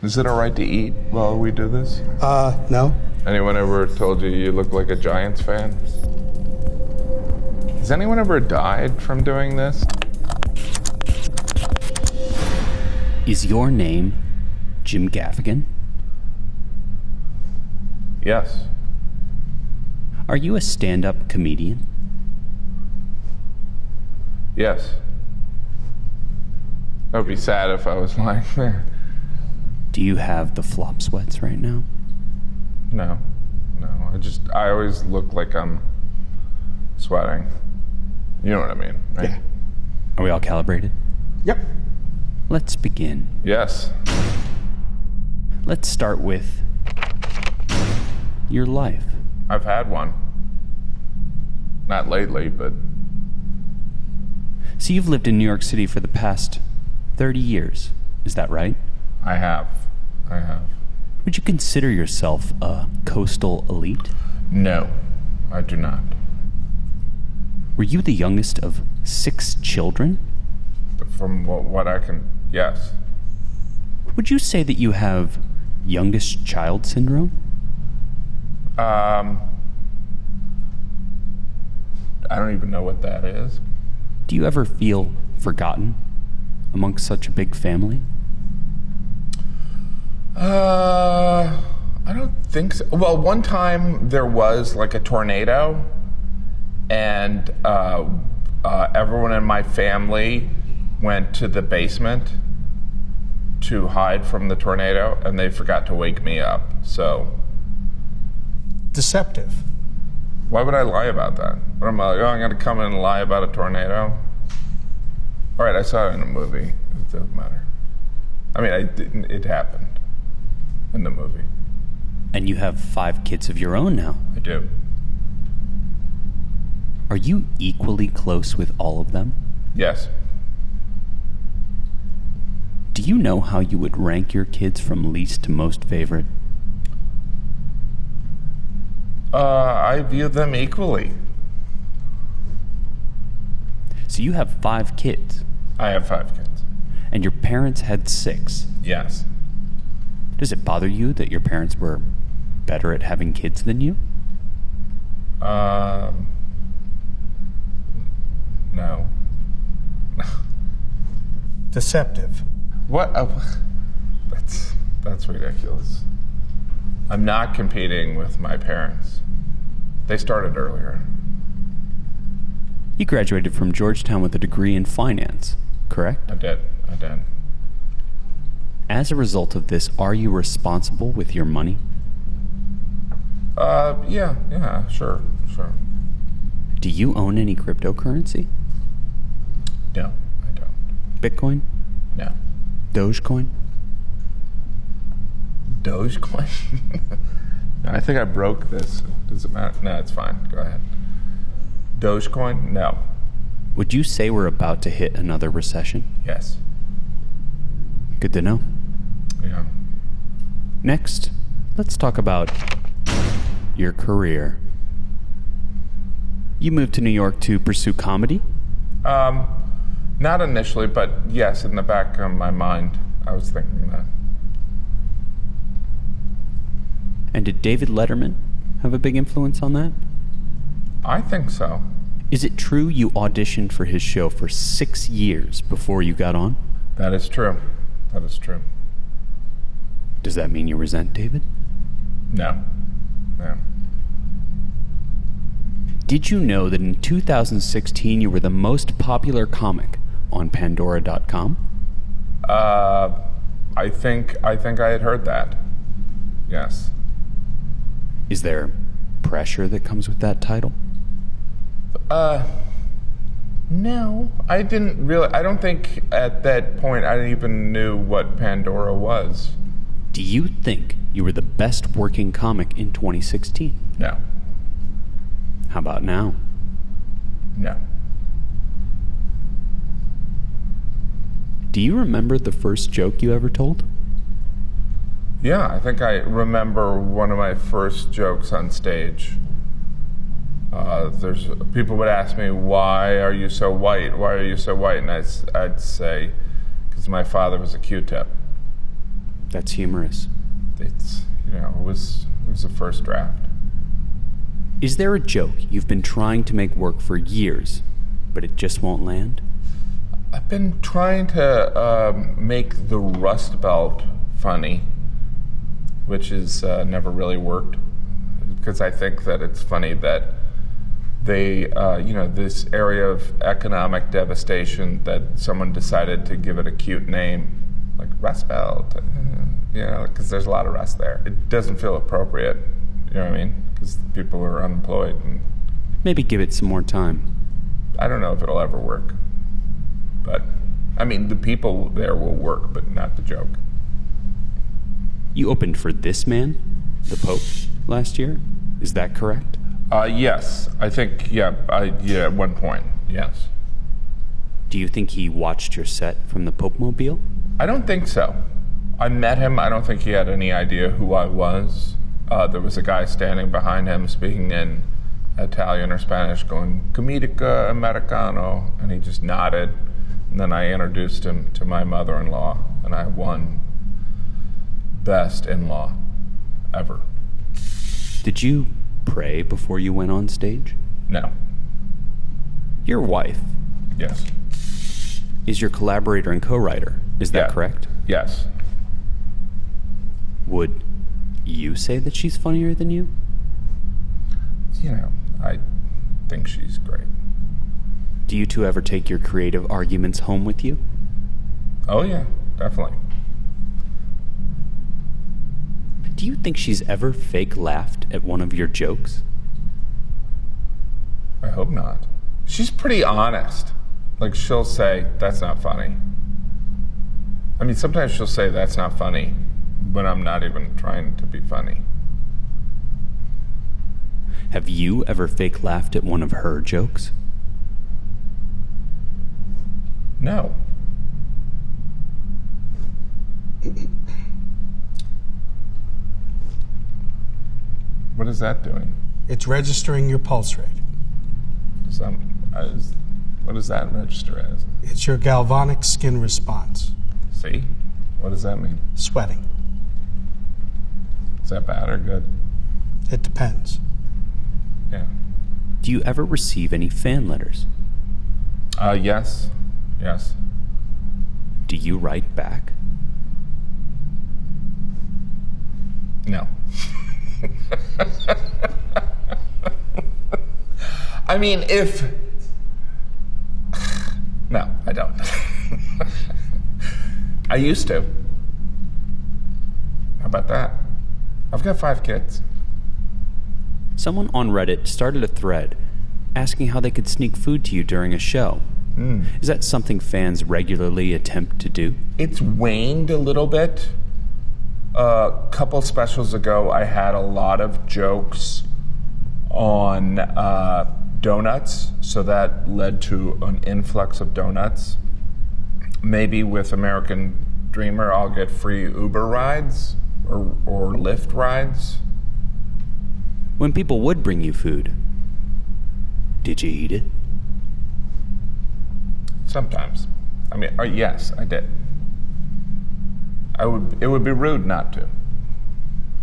Is it all right to eat while we do this? No. Anyone ever told you you look like a Giants fan? Has anyone ever died from doing this? Is your name Jim Gaffigan? Yes. Are you a stand-up comedian? Yes. That would be sad if I was lying there. Do you have the flop sweats right now? No. I always look like I'm sweating. You know what I mean, right? Yeah. Are we all calibrated? Yep. Let's begin. Yes. Let's start with your life. I've had one. Not lately, but... So you've lived in New York City for the past 30 years, is that right? I have. Would you consider yourself a coastal elite? No, I do not. Were you the youngest of 6 children? From what I can... Yes. Would you say that you have youngest child syndrome? I don't even know what that is. Do you ever feel forgotten amongst such a big family? I don't think so. Well, one time there was like a tornado, and everyone in my family went to the basement to hide from the tornado, and they forgot to wake me up. So, Deceptive. why would I lie about that? What am I like? Oh, I'm going to come in and lie about a tornado? All right, I saw it in a movie. It doesn't matter. I mean, it happened in the movie. And you have 5 kids of your own now. I do. Are you equally close with all of them? Yes. Do you know how you would rank your kids from least to most favorite? I view them equally. So you have 5 kids, I have 5 kids. and your parents had 6. Yes. Does it bother you that your parents were better at having kids than you? No. Deceptive. What? That's ridiculous. I'm not competing with my parents. They started earlier. You graduated from Georgetown with a degree in finance, correct? I did. As a result of this, are you responsible with your money? Yeah, sure. Do you own any cryptocurrency? No, I don't. Bitcoin? No. Dogecoin? Dogecoin? I think I broke this. Does it matter? No, it's fine. Go ahead. Dogecoin? No. Would you say we're about to hit another recession? Yes. Good to know. Yeah. Next, let's talk about your career. You moved to New York to pursue comedy? Not initially, but yes, in the back of my mind, I was thinking that. And did David Letterman have a big influence on that? I think so. Is it true you auditioned for his show for 6 years before you got on? That is true. Does that mean you resent David? No. Did you know that in 2016 you were the most popular comic on Pandora.com? I think I had heard that. Yes. Is there pressure that comes with that title? No. I don't think at that point I even knew what Pandora was. Do you think you were the best working comic in 2016? No. How about now? No. Do you remember the first joke you ever told? Yeah, I think I remember one of my first jokes on stage. People would ask me, "Why are you so white? Why are you so white?" And I'd say, "Because my father was a Q-tip." That's humorous. It's, it was the first draft. Is there a joke you've been trying to make work for years, but it just won't land? I've been trying to make the Rust Belt funny, which has never really worked, because I think that it's funny that they, this area of economic devastation, that someone decided to give it a cute name, like Rust Belt, because there's a lot of rust there. It doesn't feel appropriate, you know what I mean? Because people are unemployed. And Maybe give it some more time. I don't know if it'll ever work. But, the people there will work, but not the joke. You opened for this man, the Pope, last year? Is that correct? Yes. I think, at one point, yes. Do you think he watched your set from the Pope-mobile? I don't think so. I met him. I don't think he had any idea who I was. There was a guy standing behind him speaking in Italian or Spanish going, Comedica Americano, and he just nodded. And then I introduced him to my mother-in-law, and I won Best In-Law ever. Did you pray before you went on stage? No. Your wife Yes. is your collaborator and co-writer. Is that correct? Yes. Would you say that she's funnier than you? I think she's great. Do you two ever take your creative arguments home with you? Oh, yeah, definitely. Do you think she's ever fake laughed at one of your jokes? I hope not. She's pretty honest. Like, she'll say, that's not funny. Sometimes she'll say, that's not funny, but I'm not even trying to be funny. Have you ever fake laughed at one of her jokes? No. What is that doing? It's registering your pulse rate. What does that register as? It's your galvanic skin response. See? What does that mean? Sweating. Is that bad or good? It depends. Yeah. Do you ever receive any fan letters? Yes. Yes. Do you write back? No. No, I don't. I used to. How about that? I've got 5 kids. Someone on Reddit started a thread asking how they could sneak food to you during a show. Is that something fans regularly attempt to do? It's waned a little bit. A couple specials ago, I had a lot of jokes on donuts, so that led to an influx of donuts. Maybe with American Dreamer, I'll get free Uber rides or Lyft rides. When people would bring you food, did you eat it? Sometimes. Yes, I did. It would be rude not to.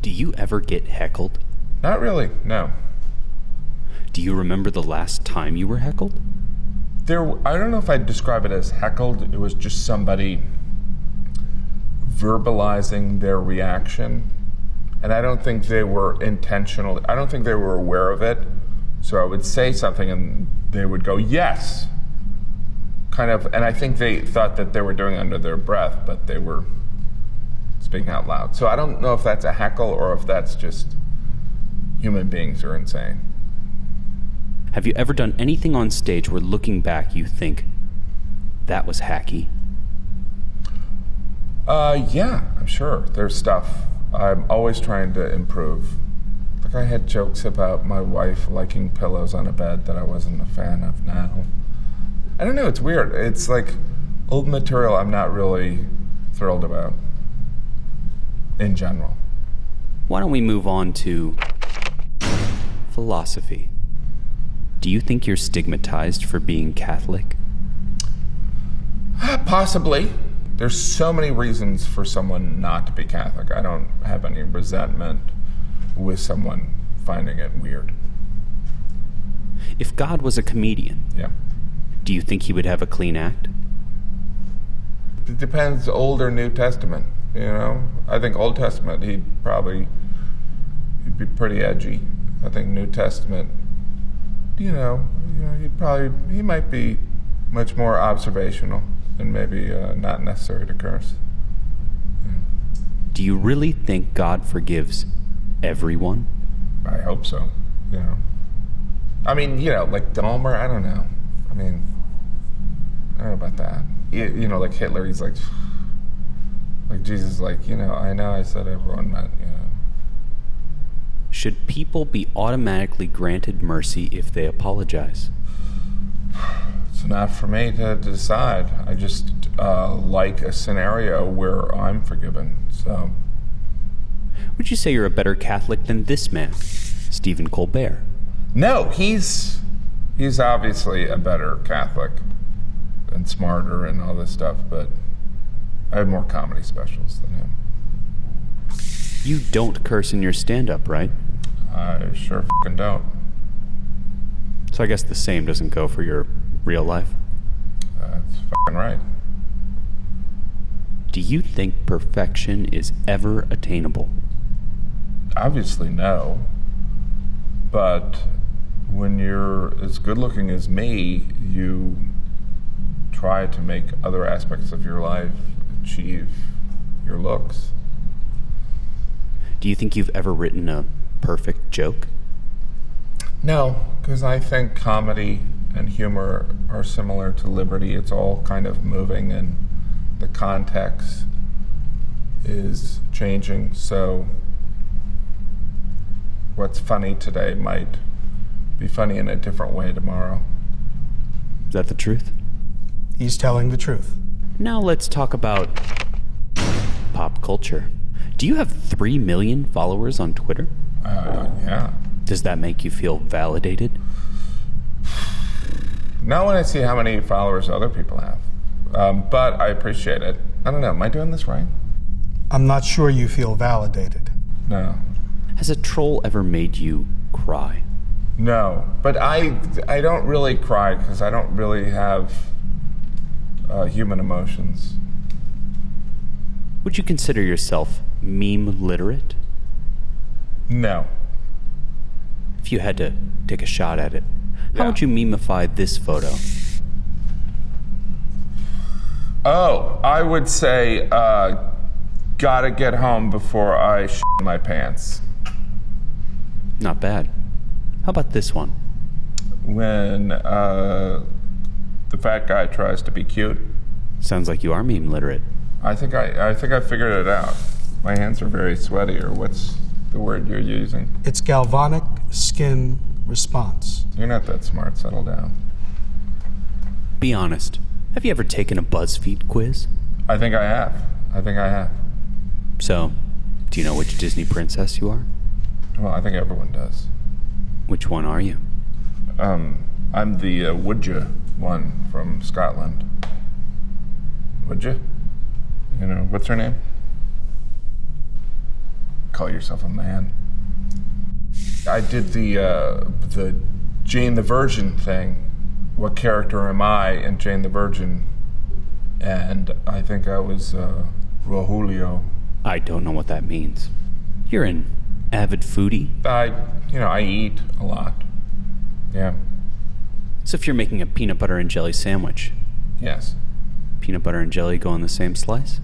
Do you ever get heckled? Not really, no. Do you remember the last time you were heckled? I don't know if I'd describe it as heckled. It was just somebody verbalizing their reaction. And I don't think they were intentional. I don't think they were aware of it. So I would say something and they would go, yes. Kind of, and I think they thought that they were doing it under their breath, but they were speaking out loud. So I don't know if that's a heckle or if that's just human beings are insane. Have you ever done anything on stage where looking back you think, that was hacky? Yeah, I'm sure. There's stuff. I'm always trying to improve. Like I had jokes about my wife liking pillows on a bed that I wasn't a fan of now. I don't know, it's weird. It's like old material I'm not really thrilled about in general. Why don't we move on to philosophy? Do you think you're stigmatized for being Catholic? Possibly. There's so many reasons for someone not to be Catholic. I don't have any resentment with someone finding it weird. If God was a comedian, Yeah. do you think he would have a clean act? It depends, Old or New Testament, you know? I think Old Testament, he'd be pretty edgy. I think New Testament, he might be much more observational and maybe not necessary to curse. Yeah. Do you really think God forgives everyone? I hope so, you know. I mean, like Dahmer, I don't know. I mean, I don't know about that. Like Hitler, he's like Jesus, like, I know I said everyone meant, Should people be automatically granted mercy if they apologize? It's not for me to decide. I just like a scenario where I'm forgiven, so. Would you say you're a better Catholic than this man, Stephen Colbert? No, he's obviously a better Catholic and smarter and all this stuff, but I have more comedy specials than him. You don't curse in your stand-up, right? I sure fucking don't. So I guess the same doesn't go for your real life? That's fucking right. Do you think perfection is ever attainable? Obviously no. But when you're as good looking as me, you try to make other aspects of your life achieve your looks. Do you think you've ever written a perfect joke? No, because I think comedy and humor are similar to liberty. It's all kind of moving and the context is changing. So what's funny today might be funny in a different way tomorrow. Is that the truth? He's telling the truth. Now let's talk about pop culture. Do you have 3 million followers on Twitter? Yeah. Does that make you feel validated? Not when I see how many followers other people have. But I appreciate it. I don't know, am I doing this right? I'm not sure you feel validated. No. Has a troll ever made you cry? No, but I don't really cry because I don't really have human emotions. Would you consider yourself meme literate? No. If you had to take a shot at it, Yeah. how would you memify this photo? Oh, I would say, gotta get home before I shit my pants. Not bad. How about this one? When the fat guy tries to be cute. Sounds like you are meme literate. I think I figured it out. My hands are very sweaty, or what's the word you're using? It's galvanic skin response. You're not that smart, settle down. Be honest. Have you ever taken a BuzzFeed quiz? I think I have. So, do you know which Disney princess you are? Well, I think everyone does. Which one are you? I'm the Woodja one from Scotland. Woodja? What's her name? Call yourself a man. I did the Jane the Virgin thing. What character am I in Jane the Virgin? And I think I was Rohulio. I don't know what that means. You're an avid foodie. I eat a lot. Yeah. So if you're making a peanut butter and jelly sandwich, Yes. peanut butter and jelly go on the same slice?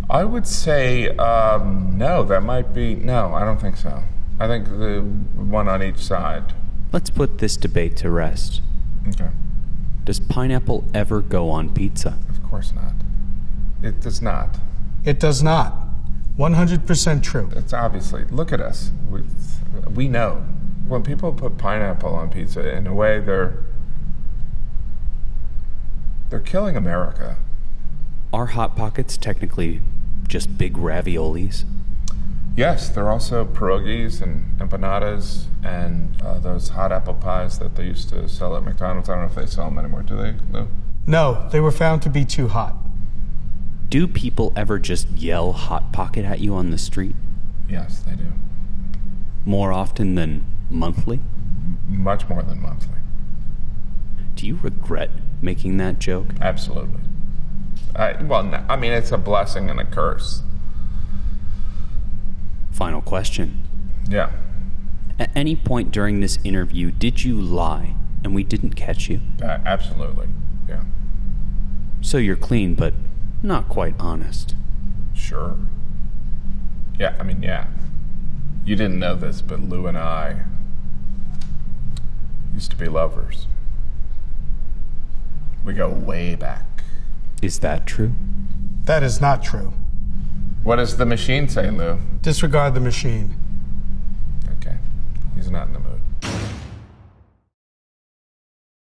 I would say no. That might be no. I don't think so. I think the one on each side. Let's put this debate to rest. Okay. Does pineapple ever go on pizza? Of course not. It does not. It does not. 100% true. It's obviously. Look at us. We know when people put pineapple on pizza. In a way, they're killing America. Are Hot Pockets technically just big raviolis? Yes, they're also pierogies and empanadas and those hot apple pies that they used to sell at McDonald's. I don't know if they sell them anymore. Do they, Lou? No, they were found to be too hot. Do people ever just yell Hot Pocket at you on the street? Yes, they do. More often than monthly? Much more than monthly. Do you regret making that joke? Absolutely. It's a blessing and a curse. Final question. Yeah. At any point during this interview, did you lie and we didn't catch you? Absolutely. Yeah. So you're clean, but not quite honest. Sure. Yeah. You didn't know this, but Lou and I used to be lovers. We go way back. Is that true? That is not true. What does the machine say, Lou? Disregard the machine. Okay. He's not in the mood.